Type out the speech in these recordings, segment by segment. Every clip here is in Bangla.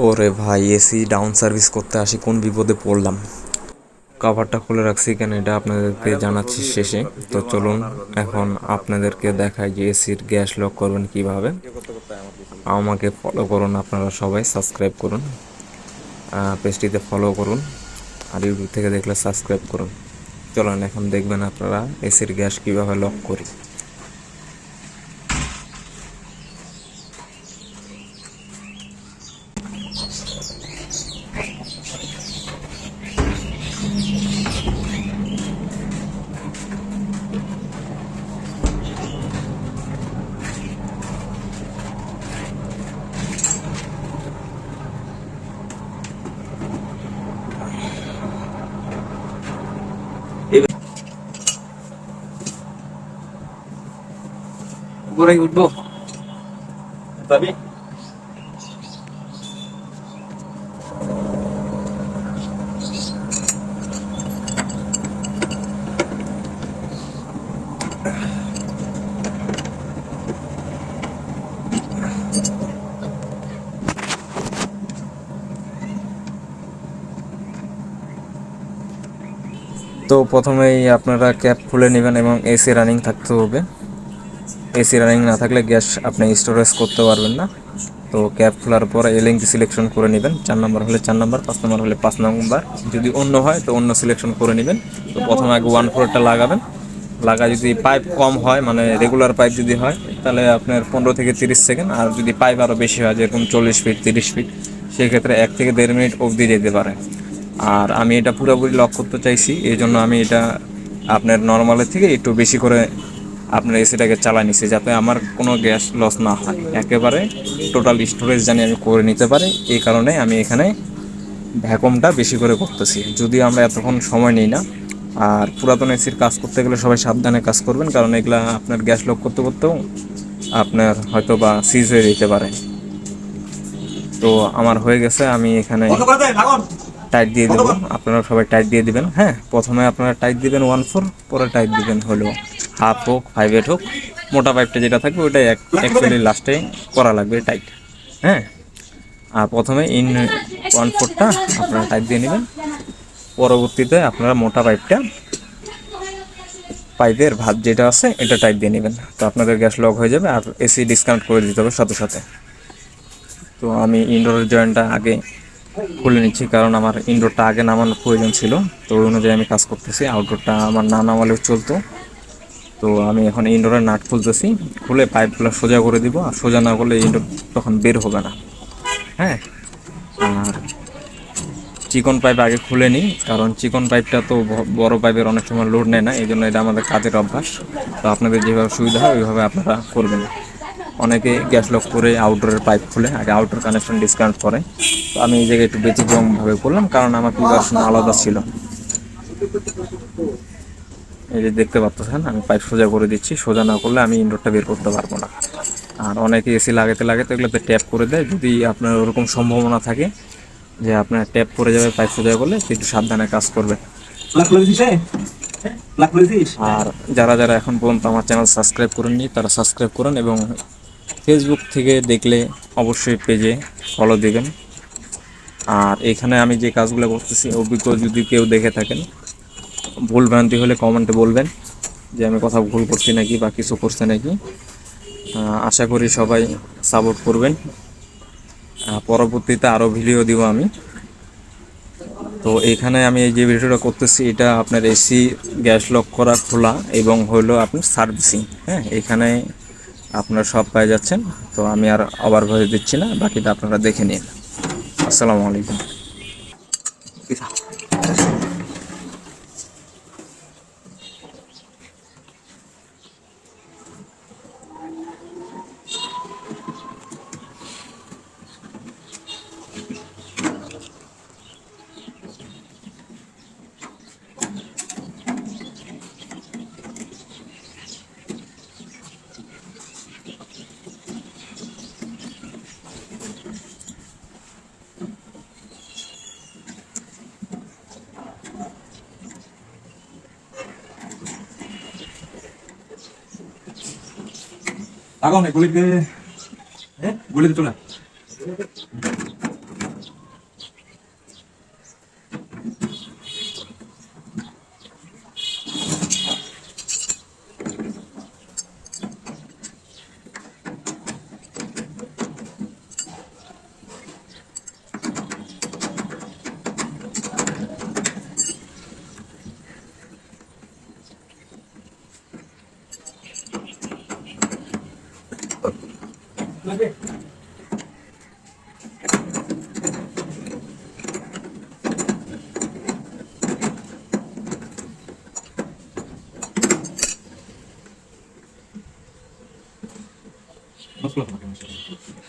ওরে ভাই, এসি ডাউন সার্ভিস করতে আসি কোন বিপদে পড়লাম। কভারটা খুলে রাখছি কেন এটা আপনাদেরকে জানাচ্ছি শেষে। তো চলুন এখন আপনাদেরকে দেখাই যে এসির গ্যাস লক করবেন কিভাবে। আমাকে ফলো করুন, আপনারা সবাই সাবস্ক্রাইব করুন, পেজটিতে ফলো করুন, আর ইউটিউব থেকে দেখলে সাবস্ক্রাইব করুন। চলুন এখন দেখবেন আপনারা এসির গ্যাস কিভাবে লক করি। উপরে উঠবো তবে তো প্রথমেই আপনারা ক্যাপ খুলে নেবেন এবং এসি রানিং থাকতে হবে। এসি রানিং না থাকলে গ্যাস আপনি স্টোরেজ করতে পারবেন না। তো ক্যাপ খোলার পর এলএনজি সিলেকশন করে নেবেন, 4 নম্বর হলে 4 নম্বর, 5 নম্বর হলে 5 নম্বর, যদি অন্য হয় তো অন্য সিলেকশন করে নেবেন। তো প্রথমে আগে 1/4টা লাগাবেন। যদি পাইপ কম হয়, মানে রেগুলার পাইপ যদি হয়, তাহলে আপনার 15 থেকে 30 সেকেন্ড। আর যদি পাইপ আরও বেশি হয়, যেরকম 40 ফিট 30 ফিট, সেক্ষেত্রে 1 থেকে 1.5 মিনিট অবধি যেতে পারে। আর আমি এটা পুরোপুরি লক করতে চাইছি, এই জন্য আমি এটা আপনার নর্মালের থেকে একটু বেশি করে আপনার এসিটাকে চালা নিছি, যাতে আমার কোনো গ্যাস লস না হয়, একেবারে টোটাল স্টোরেজ জানি আমি করে নিতে পারি। এই কারণে আমি এখানে ভ্যাকুমটা বেশি করে করতেছি, যদিও আমরা এতক্ষণ সময় নিই না। আর পুরাতন এসির কাজ করতে গেলে সবাই সাবধানে কাজ করবেন, কারণ এগুলা আপনার গ্যাস লক করতে করতেও আপনার হয়তো বা সিজ হয়ে যেতে পারে। তো আমার হয়ে গেছে, আমি এখানে টাইট দিয়ে দেবো। আপনারা সবাই টাইট দিয়ে দিবেন। হ্যাঁ, প্রথমে আপনারা টাইট দিবেন 1/4, পরে টাইট দিবেন হলো 1/2 হোক 5/8 হোক। মোটা পাইপটা যেটা থাকবে ওইটাই অ্যাকচুয়ালি লাস্টে করা লাগবে টাইট। হ্যাঁ, আর প্রথমে 1/4টা আপনারা টাইট দিয়ে নেবেন, পরবর্তীতে আপনারা মোটা পাইপের ভাত যেটা আছে এটা টাইট দিয়ে নেবেন। তো আপনাদের গ্যাস লক হয়ে যাবে আর এসি ডিসকানেক্ট করে দিতে হবে সাথে সাথে। তো আমি ইনডোরের জয়েন্টটা আগে খুলে নিচ্ছি, কারণ আমার ইনডোরটা আগে নামানোর প্রয়োজন ছিল। তো ওই অনুযায়ী আমি কাজ করতেছি, আউটডোরটা আমার না নামালেও চলতো। তো আমি এখন ইনডোরের নাট খুলতেছি, খুলে পাইপগুলো সোজা করে দিব। আর সোজা না করলে ইনডোর তখন বের হবে না। হ্যাঁ, আর চিকন পাইপ আগে খুলে নিই, কারণ চিকন পাইপটা তো বড় পাইপের অনেক সময় লোড নেয় না, এই জন্য এটা আমাদের কাজের অভ্যাস। তো আপনাদের যেভাবে সুবিধা হয় ওইভাবে আপনারা করবেন। অনেকে গ্যাস লক করে আউটডোরের পাইপ খুলে আগে আউটডোর কানেকশন ডিসকানেক্ট করে। তো আমি এই জায়গায় একটু ব্যতিক্রমভাবে করলাম, কারণ আমার প্রিপারেশন আলাদা ছিল। এই যে দেখতে পাচ্ছেন, আমি পাইপ সোজা করে দিচ্ছি। সোজা না করলে আমি ইনডোরটা বের করতে পারবো না। আর অনেকে এসি লাগাতে লাগাতে এগুলোতে ট্যাপ করে দেয়। যদি আপনার ওরকম সম্ভাবনা থাকে যে আপনার ট্যাপ করে যাবে পাইপ সোজা করলে, একটু সাবধানে কাজ করবে। আর যারা যারা এখন পর্যন্ত আমার চ্যানেল সাবস্ক্রাইব করেননি তারা সাবস্ক্রাইব করুন, এবং ফেসবুক থেকে দেখলে অবশ্যই পেজে ফলো দেবেন। আর এখানে আমি যে কাজগুলো করতেছি, অভিজ্ঞ যদি কেউ দেখে থাকেন, ভুল ভ্রান্তি হলে কমেন্টে বলবেন যে আমি কথা ভুল করছি নাকি বা কিছু করছে নাকি। আশা করি সবাই সাপোর্ট করবেন। পরবর্তীতে আরও ভিডিও দিব আমি। তো এখানে আমি এই যে ভিডিওটা করতেছি, এটা আপনার এসি গ্যাস লক করা, খোলা এবং হলো আপনার সার্ভিসিং। হ্যাঁ, এখানে আপনারা সব পেয়ে যাচ্ছেন। তো আমি আর ওভার ভয়েস দিচ্ছি না, বাকিটা আপনারা দেখে নিন। আসসালামু আলাইকুম। লাগাও না গুলিতে, গুলিতে চলে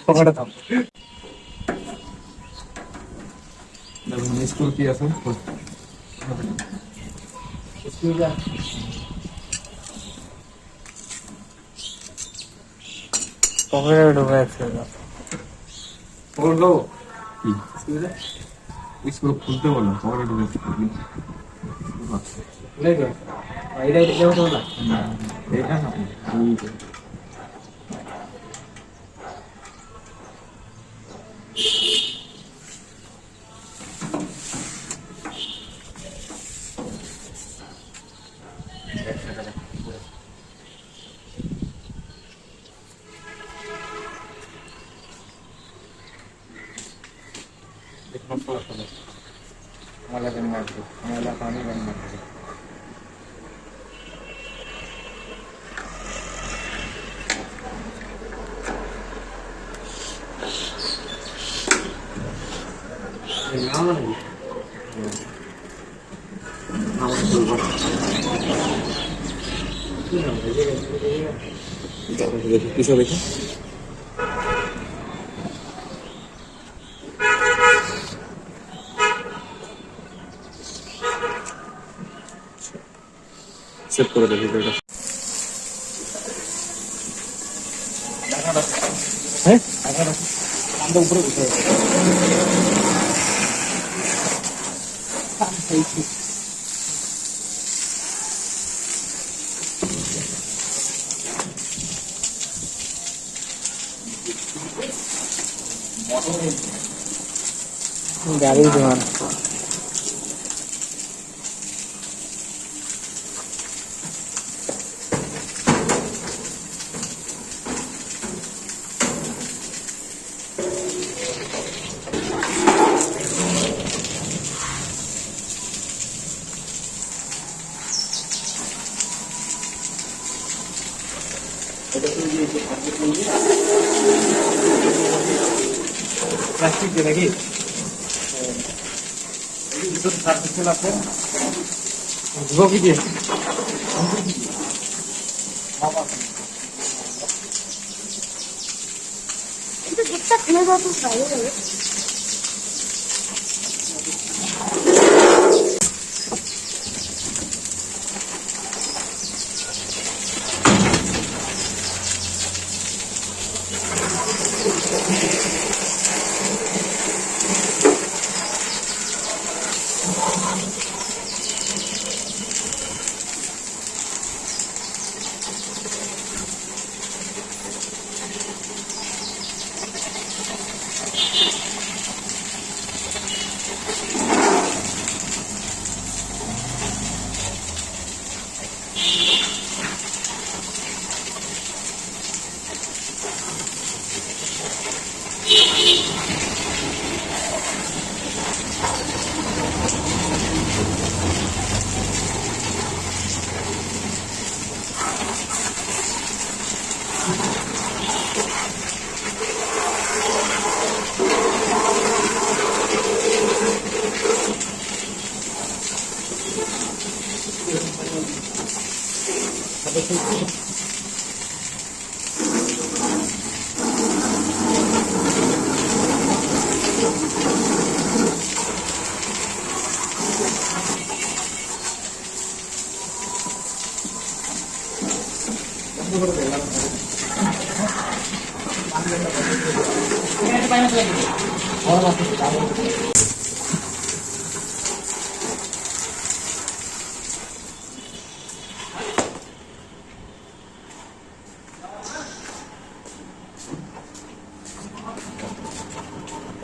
পকেটে দাও। দেখুন স্কুল কি আছে? স্কুল যা। পকেটে ঢুকাইছে বললো কি স্কুলে? স্কুল খুলতে বললাম পকেটে ঢুকেছে। খুলে গেল। এটা হতো না। এটা না। मला पण मारतो मला पाणी पण मारतो কিসব দেখি সেভ করে দেখি এটা হ্যাঁ আমরা উপরে বসে গাড়ির দোকান প্লাস্টিক দিয়ে নাকি ভিতরে সার্ভিসেল আছে কি দিয়ে কিন্তু দুধটা খুলে যাওয়া তো বাইরে যাবে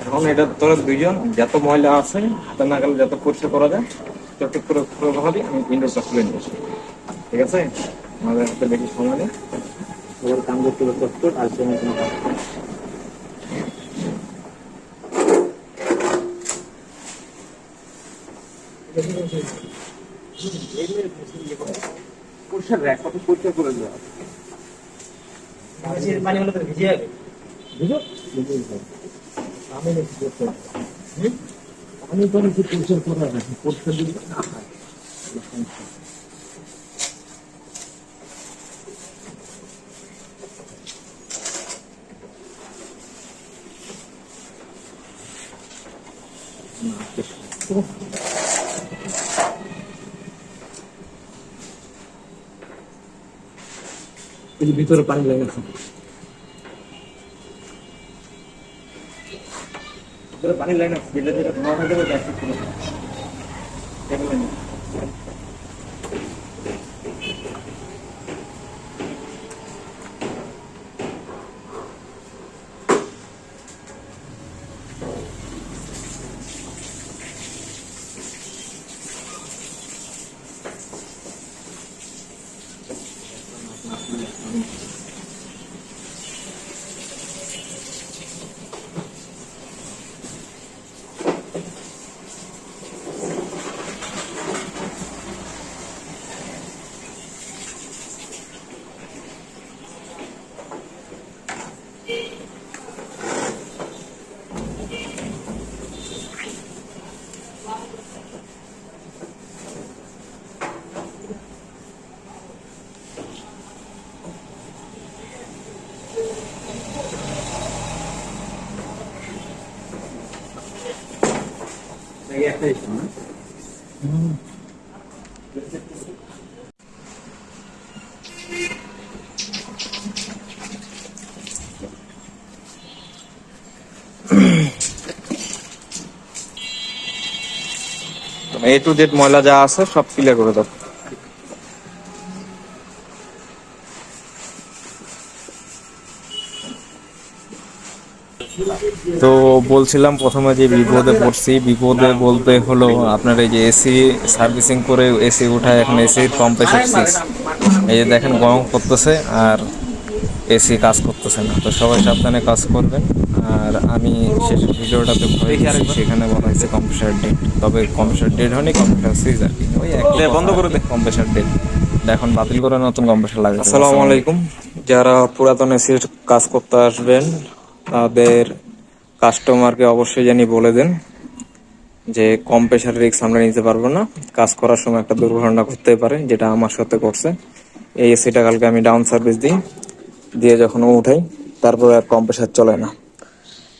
এখন এটা তোরা দুইজন যত ময়লা আছে হাতে নাগালে যত পরিষ্কার করা যায় তত প্রভাবে আমি ইন্ডোরটা খুলে নিয়ে আসি ঠিক আছে আমাদের হাতে বেশি সময় নেই ওর কাম করতে করতে আর সময় কোনো কাজ নেই। পরিষ্কার র্যাক কত পরিষ্কার করে দেওয়া পানি হলে তো ভিজে যাবে বুঝো আমি আমি তো কিছু পরিষ্কার করা না পরিষ্কার যদি না হয় এই যে ভিতরে পানি লেগে আছে, ভিতরে পানি লাইন আছে, যেটা যেটা ধোয়া হয়ে যাবে গ্যাস শুরু হবে। কেবল লাইন। একটা ইস্যু না। A to Z ময়লা যা আছে সব ক্লিয়ার করে দাও। তো বলছিলাম প্রথমে যে বিপদে পড়ছি, বিপদে বলতে হলো আপনার এই যে এসি সার্ভিসিং করে এসি উঠায়, এখন এসির কম্প্রেসার শেষ, এই যে দেখেন গরম করতেছে আর এসি কাজ করতেছে না। তো সবাই সাবধানে কাজ করবেন। আর আমি শেষের ভিডিওটাতে ভয় দিয়েছি, সেখানে বলা হয়েছে কম্প্রেসার ডেট, তবে কম্প্রেসার ডেট হয়নি, কম্প্রেসার সিজ আর কি, ওই এক বন্ধ করে দে। কম্প্রেসার ডেট এখন বাতিল করে নতুন কম্প্রেসার লাগে। আসসালামু আলাইকুম। যারা পুরাতন এসির কাজ করতে আসবেন তাদের কাস্টমারকে অবশ্যই জানি বলে দেন যে কম প্রেশার রিস্ক আমরা নিতে পারবো না, কাজ করার সময় একটা দুর্ঘটনা ঘটতে পারে, যেটা আমার সাথে করছে। এই এসিটা কালকে আমি ডাউন সার্ভিস দিই, দিয়ে যখন উঠাই তারপরে আর কম প্রেশার চলে না।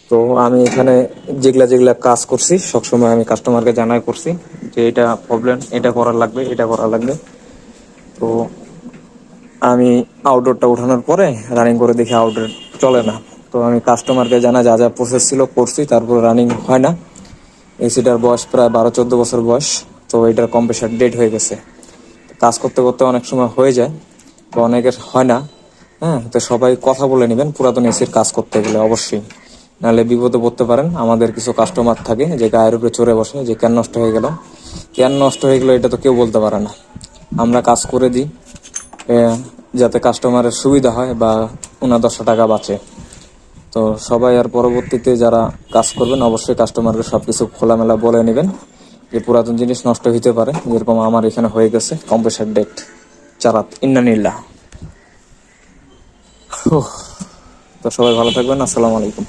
তো আমি এখানে যেগুলা যেগুলা কাজ করছি সবসময় আমি কাস্টমারকে জানাই করছি যে এটা প্রবলেম, এটা করার লাগবে, এটা করা লাগবে। তো আমি আউটডোরটা উঠানোর পরে রানিং করে দেখি আউটডোর চলে না। তো আমি কাস্টমারকে জানা যা যা প্রসেস ছিল করছি, তারপর রানিং হয় না। এসিটার বয়স প্রায় 12-14 বছর বয়স, তো এটার কম্প্রেসার ডেট হয়ে গেছে। কাজ করতে করতে অনেক সময় হয়ে যায় বা অনেকের হয় না। হ্যাঁ, তো সবাই কথা বলে নেবেন পুরাতন এসির কাজ করতে গেলে অবশ্যই, নাহলে বিপদে পড়তে পারেন। আমাদের কিছু কাস্টমার থাকে যে গায়ের উপরে চড়ে বসে যে কেন নষ্ট হয়ে গেল, কেন নষ্ট হয়ে গেল এটা তো কেউ বলতে পারে না। আমরা কাজ করে দিই যাতে কাস্টমারের সুবিধা হয় বা ওনার 10 টাকা বাঁচে। তো সবাই আর পরবর্তীতে যারা কাজ করবেন অবশ্যই কাস্টমারকে সবকিছু খোলামেলা বলে নেবেন যে পুরাতন জিনিস নষ্ট হইতে পারে, যেরকম আমার এখানে হয়ে গেছে কম্প্রেসার ডেট চারাত ইন্নানিল্লাহ। তো সবাই ভালো থাকবেন, আসসালামু আলাইকুম।